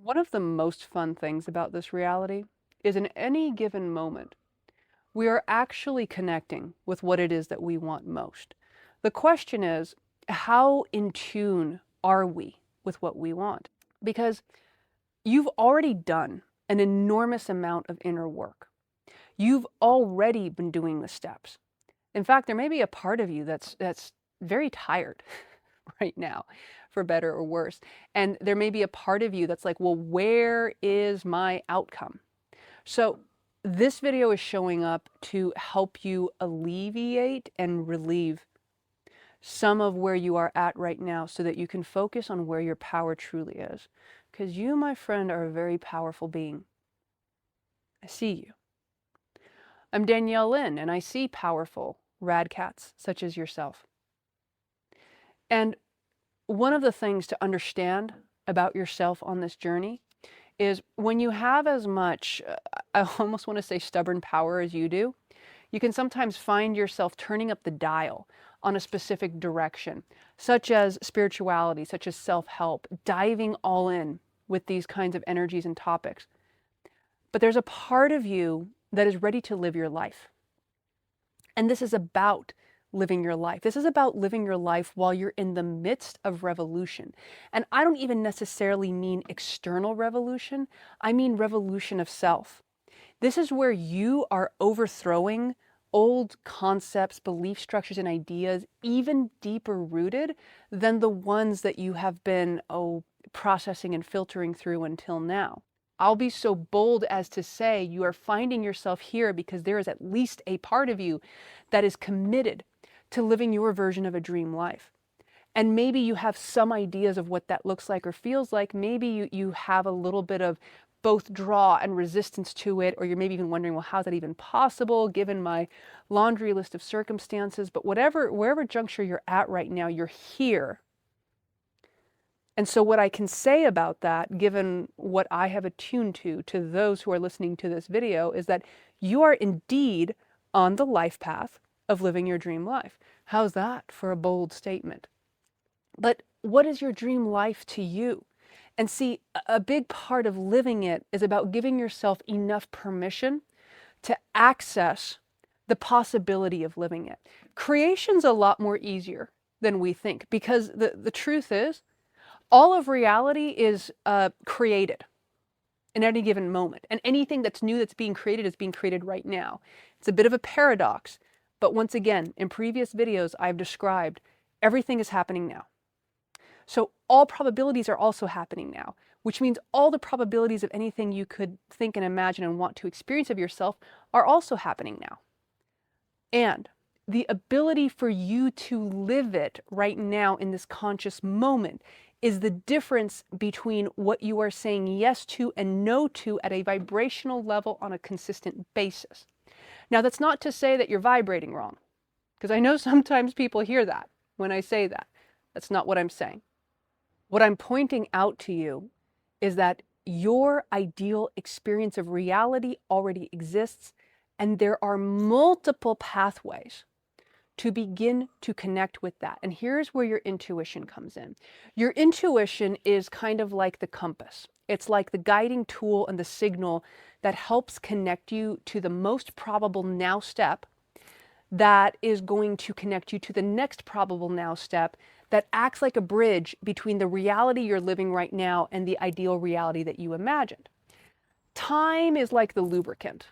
One of the most fun things about this reality is in any given moment, we are actually connecting with what it is that we want most. The question is, how in tune are we with what we want? Because you've already done an enormous amount of inner work. You've already been doing the steps. In fact, there may be a part of you that's very tired right now, for better or worse. And there may be a part of you that's like, well, where is my outcome? So this video is showing up to help you alleviate and relieve some of where you are at right now so that you can focus on where your power truly is. Because you, my friend, are a very powerful being. I see you. I'm Danielle Lynn, and I see powerful rad cats such as yourself. And one of the things to understand about yourself on this journey is when you have as much, I almost want to say stubborn power as you do, you can sometimes find yourself turning up the dial on a specific direction, such as spirituality, such as self-help, diving all in with these kinds of energies and topics. But there's a part of you that is ready to live your life. And this is about living your life. This is about living your life while you're in the midst of revolution. And I don't even necessarily mean external revolution. I mean revolution of self. This is where you are overthrowing old concepts, belief structures, and ideas, even deeper rooted than the ones that you have been, processing and filtering through until now. I'll be so bold as to say you are finding yourself here because there is at least a part of you that is committed to living your version of a dream life. And maybe you have some ideas of what that looks like or feels like. Maybe you have a little bit of both draw and resistance to it, or you're maybe even wondering, well, how's that even possible given my laundry list of circumstances? But wherever juncture you're at right now, you're here. And so what I can say about that, given what I have attuned to those who are listening to this video, is that you are indeed on the life path of living your dream life. How's that for a bold statement? But what is your dream life to you? And see, a big part of living it is about giving yourself enough permission to access the possibility of living it. Creation's a lot more easier than we think, because the truth is, all of reality is created in any given moment. And anything that's new that's being created is being created right now. It's a bit of a paradox. But once again, in previous videos, I've described everything is happening now. So all probabilities are also happening now, which means all the probabilities of anything you could think and imagine and want to experience of yourself are also happening now. And the ability for you to live it right now in this conscious moment is the difference between what you are saying yes to and no to at a vibrational level on a consistent basis. Now, that's not to say that you're vibrating wrong, because I know sometimes people hear that when I say that. That's not what I'm saying. What I'm pointing out to you is that your ideal experience of reality already exists, and there are multiple pathways to begin to connect with that. And here's where your intuition comes in. Your intuition is kind of like the compass. It's like the guiding tool and the signal that helps connect you to the most probable now step that is going to connect you to the next probable now step that acts like a bridge between the reality you're living right now and the ideal reality that you imagined. Time is like the lubricant.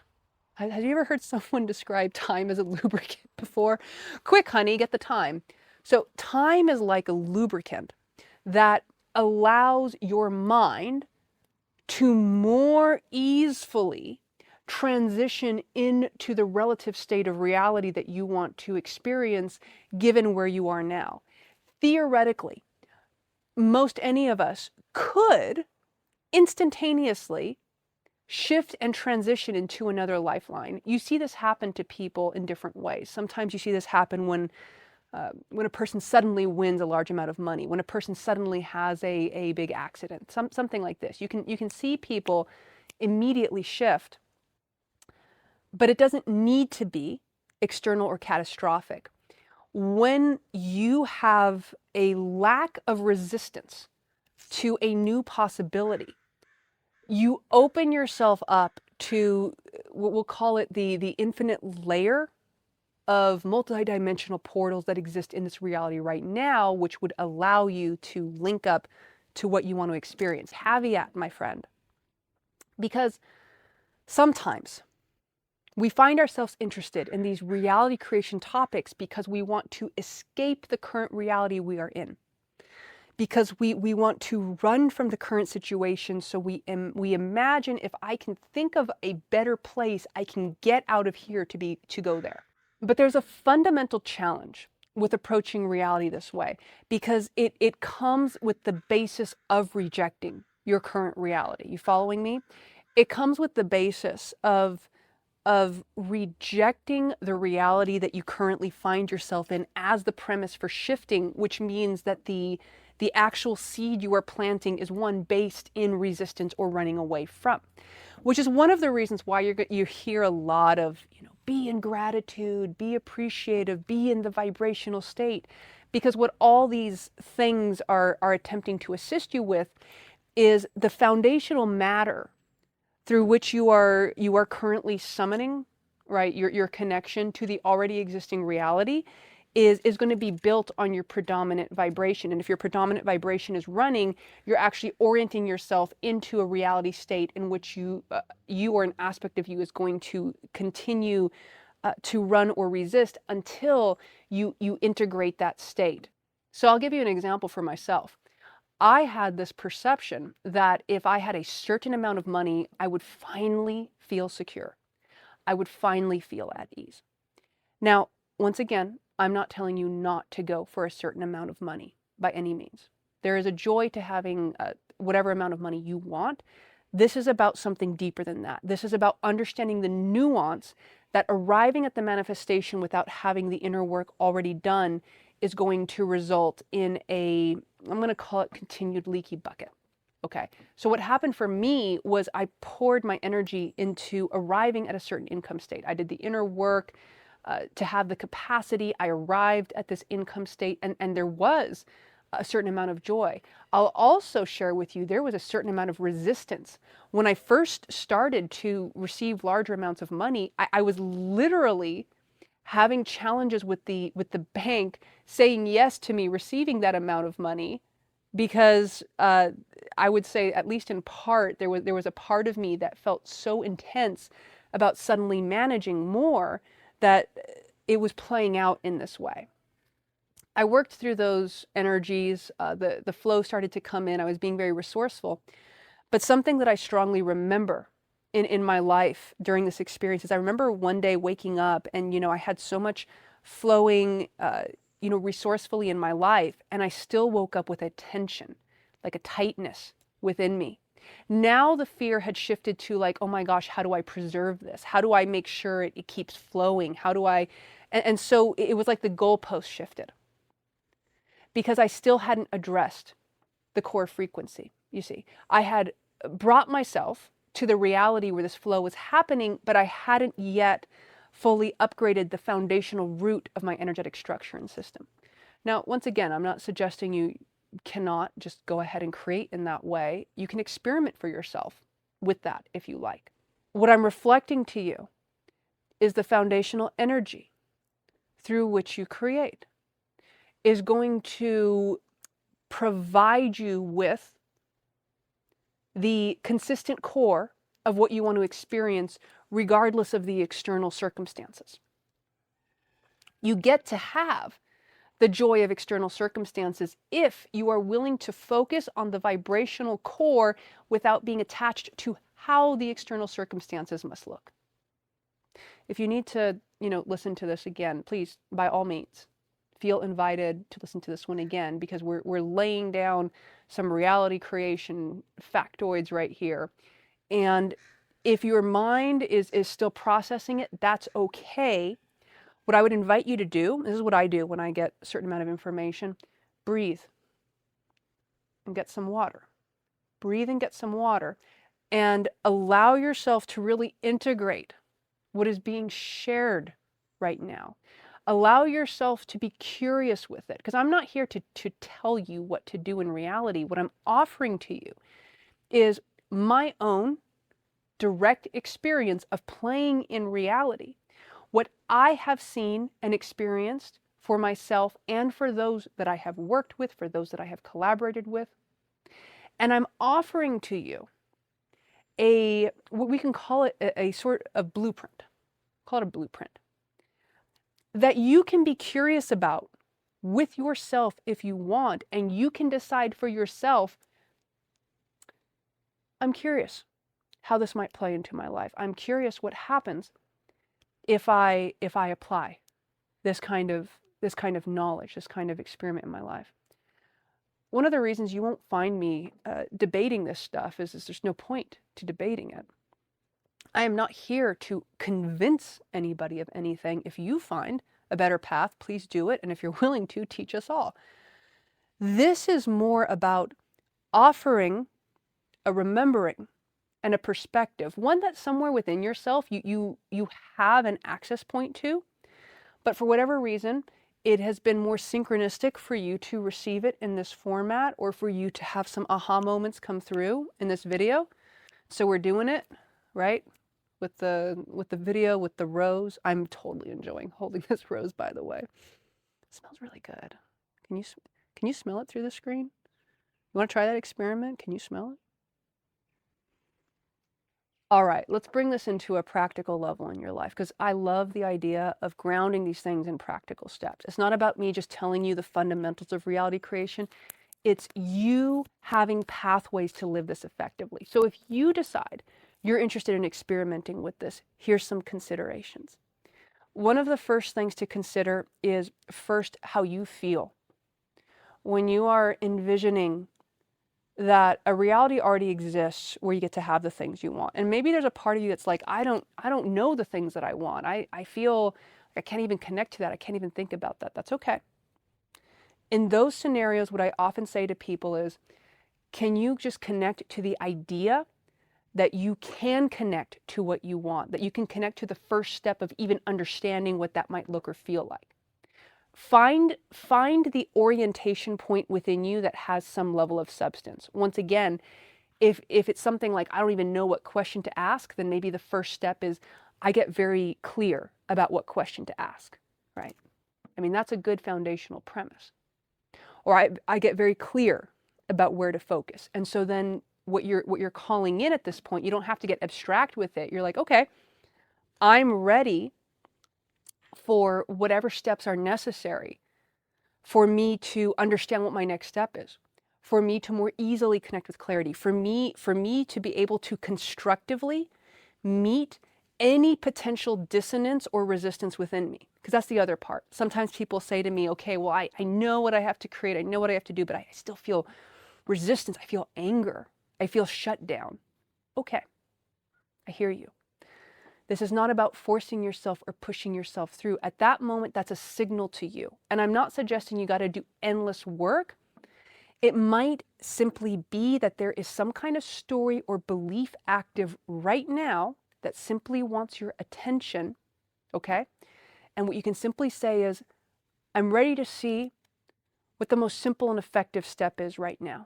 Have you ever heard someone describe time as a lubricant before? Quick, honey, get the time. So time is like a lubricant that allows your mind to more easily transition into the relative state of reality that you want to experience given where you are now. Theoretically, most any of us could instantaneously shift and transition into another lifeline. You see this happen to people in different ways. Sometimes you see this happen when a person suddenly wins a large amount of money, when a person suddenly has a big accident, something like this. You can see people immediately shift, but it doesn't need to be external or catastrophic. When you have a lack of resistance to a new possibility, you open yourself up to what we'll call it the infinite layer of multidimensional portals that exist in this reality right now, which would allow you to link up to what you want to experience. Caveat, my friend, because sometimes we find ourselves interested in these reality creation topics because we want to escape the current reality we are in. Because we want to run from the current situation, so we imagine, if I can think of a better place, I can get out of here to go there. But there's a fundamental challenge with approaching reality this way, because it comes with the basis of rejecting your current reality. You following me? It comes with the basis of rejecting the reality that you currently find yourself in as the premise for shifting, which means that the actual seed you are planting is one based in resistance or running away from, which is one of the reasons why you hear a lot of, be in gratitude, be appreciative, be in the vibrational state, because what all these things are attempting to assist you with is the foundational matter through which you are currently summoning, right, your connection to the already existing reality is going to be built on your predominant vibration. And if your predominant vibration is running, you're actually orienting yourself into a reality state in which you or an aspect of you is going to continue to run or resist until you integrate that state. So I'll give you an example for myself. I had this perception that if I had a certain amount of money, I would finally feel secure. I would finally feel at ease. Now, once again, I'm not telling you not to go for a certain amount of money by any means. There is a joy to having whatever amount of money you want. This is about something deeper than that. This is about understanding the nuance that arriving at the manifestation without having the inner work already done is going to result in I'm going to call it continued leaky bucket. Okay, so what happened for me was I poured my energy into arriving at a certain income state. I did the inner work to have the capacity. I arrived at this income state, and there was a certain amount of joy. I'll also share with you, there was a certain amount of resistance. When I first started to receive larger amounts of money, I was literally having challenges with the bank saying yes to me receiving that amount of money, because I would say, at least in part, there was a part of me that felt so intense about suddenly managing more that it was playing out in this way. I worked through those energies. The flow started to come in. I was being very resourceful. But something that I strongly remember in my life during this experience is I remember one day waking up and, I had so much flowing, resourcefully in my life, and I still woke up with a tension, like a tightness within me. Now the fear had shifted to like, oh my gosh, how do I preserve this? How do I make sure it keeps flowing? How do I, and so it was like the goalpost shifted because I still hadn't addressed the core frequency. You see, I had brought myself to the reality where this flow was happening, but I hadn't yet fully upgraded the foundational root of my energetic structure and system. Now, once again, I'm not suggesting you cannot just go ahead and create in that way. You can experiment for yourself with that if you like. What I'm reflecting to you is the foundational energy through which you create is going to provide you with the consistent core of what you want to experience regardless of the external circumstances. You get to have the joy of external circumstances if you are willing to focus on the vibrational core without being attached to how the external circumstances must look. If you need to, listen to this again, please, by all means, feel invited to listen to this one again, because we're laying down some reality creation factoids right here. And if your mind is still processing it, that's okay. What I would invite you to do, this is what I do when I get a certain amount of information: breathe and get some water. Breathe and get some water, and allow yourself to really integrate what is being shared right now. Allow yourself to be curious with it, because I'm not here to tell you what to do in reality. What I'm offering to you is my own direct experience of playing in reality, what I have seen and experienced for myself and for those that I have worked with, for those that I have collaborated with. And I'm offering to you what we can call it a sort of blueprint. Call it a blueprint that you can be curious about with yourself if you want, and you can decide for yourself, I'm curious how this might play into my life. I'm curious what happens if I apply this kind of knowledge, this kind of experiment in my life. One of the reasons you won't find me debating this stuff is there's no point to debating it. I am not here to convince anybody of anything. If you find a better path, please do it. And if you're willing to, teach us all. This is more about offering a remembering and a perspective, one that somewhere within yourself you have an access point to, but for whatever reason, it has been more synchronistic for you to receive it in this format, or for you to have some aha moments come through in this video. So we're doing it, right? With the video, with the rose. I'm totally enjoying holding this rose, by the way. It smells really good. Can you smell it through the screen? You want to try that experiment? Can you smell it? All right, let's bring this into a practical level in your life, because I love the idea of grounding these things in practical steps. It's not about me just telling you the fundamentals of reality creation. It's you having pathways to live this effectively. So if you decide you're interested in experimenting with this, here's some considerations. One of the first things to consider is first how you feel. When you are envisioning that a reality already exists where you get to have the things you want. And maybe there's a part of you that's like, I don't know the things that I want. I feel I can't even connect to that. I can't even think about that. That's okay. In those scenarios, what I often say to people is, can you just connect to the idea that you can connect to what you want, that you can connect to the first step of even understanding what that might look or feel like? Find the orientation point within you that has some level of substance. Once again, if it's something like, I don't even know what question to ask, then maybe the first step is I get very clear about what question to ask, right? I mean, that's a good foundational premise. Or I get very clear about where to focus. And so then what you're calling in at this point, you don't have to get abstract with it. You're like, okay, I'm ready for whatever steps are necessary for me to understand what my next step is, for me to more easily connect with clarity, for me to be able to constructively meet any potential dissonance or resistance within me. Because that's the other part. Sometimes people say to me, okay, well, I know what I have to create, I know what I have to do, but I still feel resistance, I feel anger, I feel shut down. Okay, I hear you. This is not about forcing yourself or pushing yourself through. At that moment, that's a signal to you. And I'm not suggesting you got to do endless work. It might simply be that there is some kind of story or belief active right now that simply wants your attention, okay? And what you can simply say is, I'm ready to see what the most simple and effective step is right now.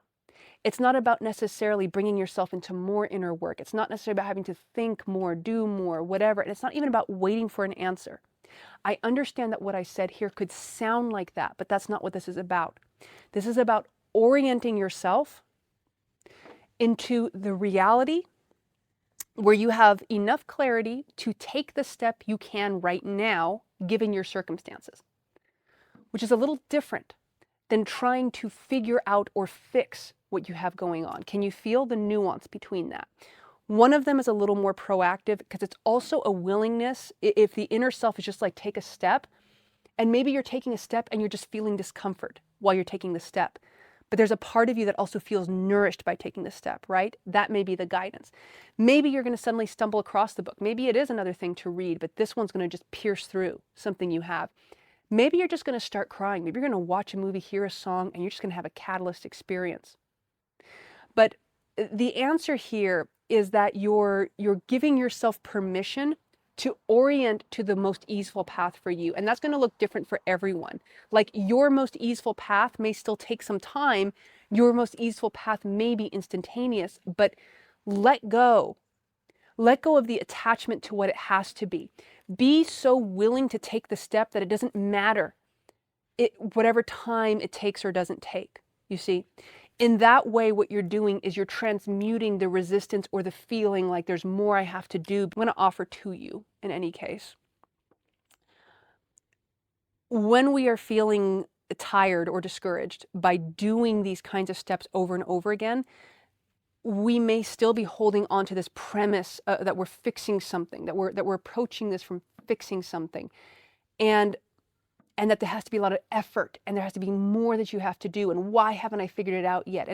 It's not about necessarily bringing yourself into more inner work. It's not necessarily about having to think more, do more, whatever. And it's not even about waiting for an answer. I understand that what I said here could sound like that, but that's not what this is about. This is about orienting yourself into the reality where you have enough clarity to take the step you can right now, given your circumstances, which is a little different than trying to figure out or fix what you have going on. Can you feel the nuance between that? One of them is a little more proactive because it's also a willingness. If the inner self is just like, take a step, and maybe you're taking a step and you're just feeling discomfort while you're taking the step, but there's a part of you that also feels nourished by taking the step, right? That may be the guidance. Maybe you're going to suddenly stumble across the book. Maybe it is another thing to read, but this one's going to just pierce through something you have. Maybe you're just going to start crying. Maybe you're going to watch a movie, hear a song, and you're just going to have a catalyst experience. But the answer here is that you're giving yourself permission to orient to the most easeful path for you. And that's going to look different for everyone. Like your most easeful path may still take some time. Your most easeful path may be instantaneous, but Let go. Let go of the attachment to what it has to be. Be so willing to take the step that it doesn't matter whatever time it takes or doesn't take. You see, in that way, what you're doing is you're transmuting the resistance or the feeling like there's more I have to do. I'm going to offer to you in any case. When we are feeling tired or discouraged by doing these kinds of steps over and over again, we may still be holding on to this premise that we're fixing something, that we're approaching this from fixing something, and that there has to be a lot of effort, and there has to be more that you have to do, and why haven't I figured it out yet?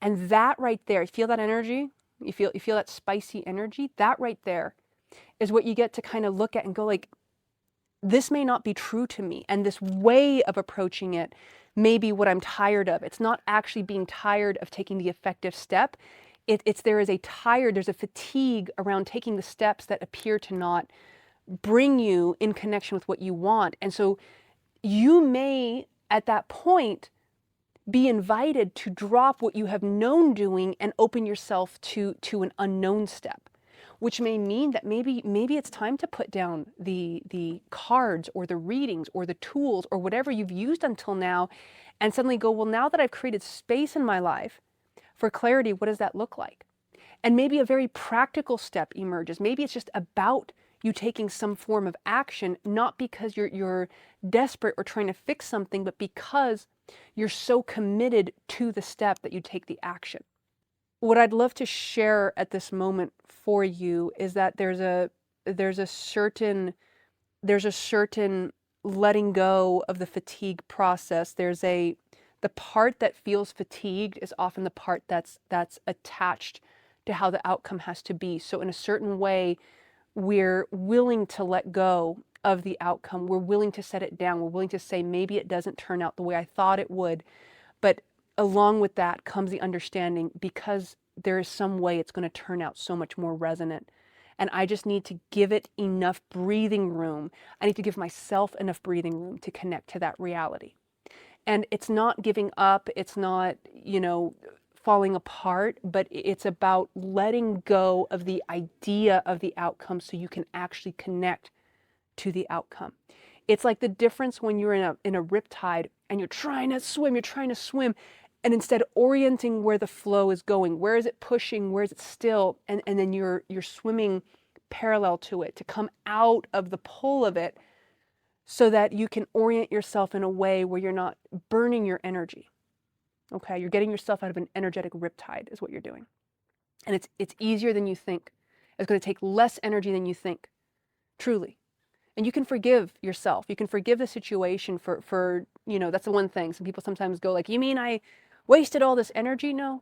And that right there, you feel that energy? You feel that spicy energy? That right there is what you get to kind of look at and go like, this may not be true to me, and this way of approaching it may be what I'm tired of. It's not actually being tired of taking the effective step. There's a fatigue around taking the steps that appear to not bring you in connection with what you want. And so you may, at that point, be invited to drop what you have known doing and open yourself to an unknown step, which may mean that maybe it's time to put down the cards or the readings or the tools or whatever you've used until now, and suddenly go, well, now that I've created space in my life for clarity, what does that look like? And maybe a very practical step emerges. Maybe it's just about you taking some form of action, not because you're desperate or trying to fix something, but because you're so committed to the step that you take the action. What I'd love to share at this moment for you is that there's a certain letting go of the fatigue process. The part that feels fatigued is often the part that's attached to how the outcome has to be. So in a certain way, we're willing to let go of the outcome. We're willing to set it down. We're willing to say, maybe it doesn't turn out the way I thought it would. But along with that comes the understanding, because there is some way it's going to turn out so much more resonant. And I just need to give it enough breathing room. I need to give myself enough breathing room to connect to that reality. And it's not giving up. It's not, falling apart, but it's about letting go of the idea of the outcome so you can actually connect to the outcome. It's like the difference when you're in a riptide and you're trying to swim, and instead orienting where the flow is going, where is it pushing, where is it still, and then you're swimming parallel to it to come out of the pull of it, so that you can orient yourself in a way where you're not burning your energy. Okay, you're getting yourself out of an energetic riptide is what you're doing. And it's easier than you think. It's going to take less energy than you think, truly. And you can forgive yourself. You can forgive the situation for that's the one thing. Some people sometimes go like, you mean I wasted all this energy? No,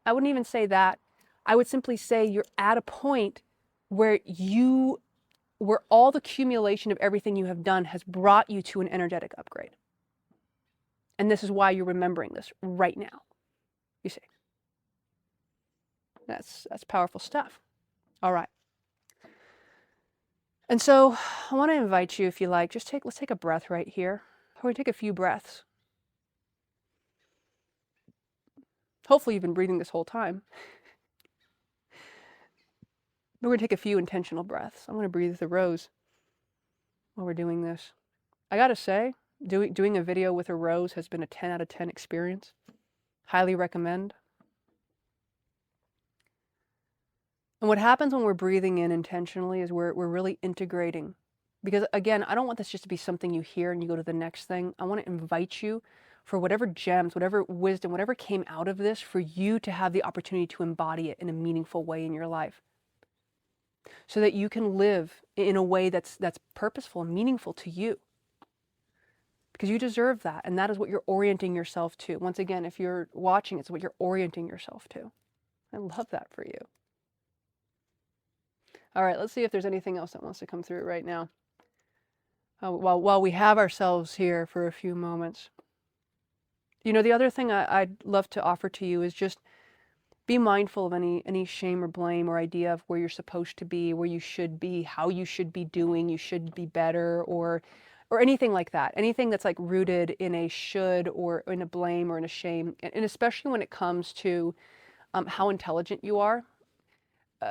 I wouldn't even say that. I would simply say you're at a point where all the accumulation of everything you have done has brought you to an energetic upgrade. And this is why you're remembering this right now. You see, that's powerful stuff. All right. And so I want to invite you, if you like, let's take a breath right here. We're going to take a few breaths. Hopefully you've been breathing this whole time. We're going to take a few intentional breaths. I'm going to breathe the rose while we're doing this. I got to say, doing a video with a rose has been a 10 out of 10 experience. Highly recommend. And what happens when we're breathing in intentionally is we're really integrating. Because again, I don't want this just to be something you hear and you go to the next thing. I want to invite you for whatever gems, whatever wisdom, whatever came out of this, for you to have the opportunity to embody it in a meaningful way in your life. So that you can live in a way that's purposeful and meaningful to you. Because you deserve that, and that is what you're orienting yourself to. Once again, if you're watching, it's what you're orienting yourself to. I love that for you. All right, let's see if there's anything else that wants to come through right now. While we have ourselves here for a few moments. The other thing I'd love to offer to you is just be mindful of any shame or blame or idea of where you're supposed to be, where you should be, how you should be doing, you should be better, or anything like that. Anything that's like rooted in a should or in a blame or in a shame. And especially when it comes to how intelligent you are.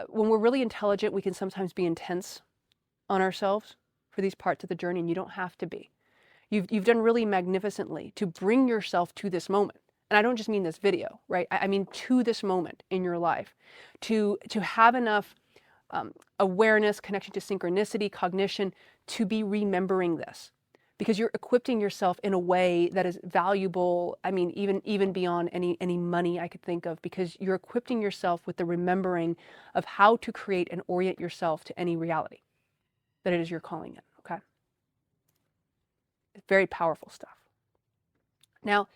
when we're really intelligent, we can sometimes be intense on ourselves for these parts of the journey, and you don't have to be. You've done really magnificently to bring yourself to this moment. And I don't just mean this video, right? I mean to this moment in your life, to have enough awareness, connection to synchronicity, cognition, to be remembering this. Because you're equipping yourself in a way that is valuable, I mean, even beyond any money I could think of, because you're equipping yourself with the remembering of how to create and orient yourself to any reality that it is you're calling in, okay? It's very powerful stuff. Now,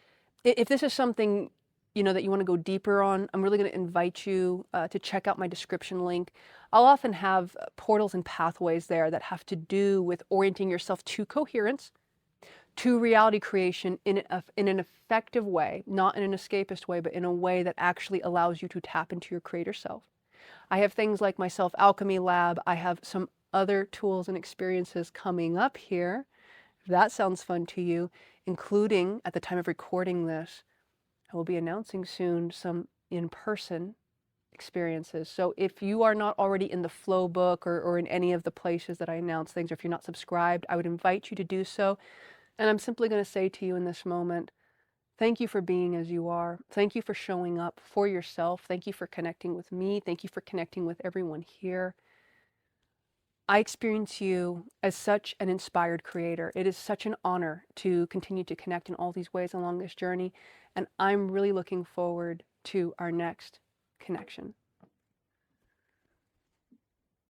if this is something that you want to go deeper on, I'm really going to invite you to check out my description link. I'll often have portals and pathways there that have to do with orienting yourself to coherence, to reality creation in an effective way, not in an escapist way, but in a way that actually allows you to tap into your creator self. I have things like my Self Alchemy Lab. I have some other tools and experiences coming up here, if that sounds fun to you, including, at the time of recording this, I will be announcing soon some in-person experiences. So if you are not already in the Flow book or in any of the places that I announce things, or if you're not subscribed, I would invite you to do so. And I'm simply going to say to you in this moment, thank you for being as you are. Thank you for showing up for yourself. Thank you for connecting with me. Thank you for connecting with everyone here. I experience you as such an inspired creator. It is such an honor to continue to connect in all these ways along this journey, and I'm really looking forward to our next connection.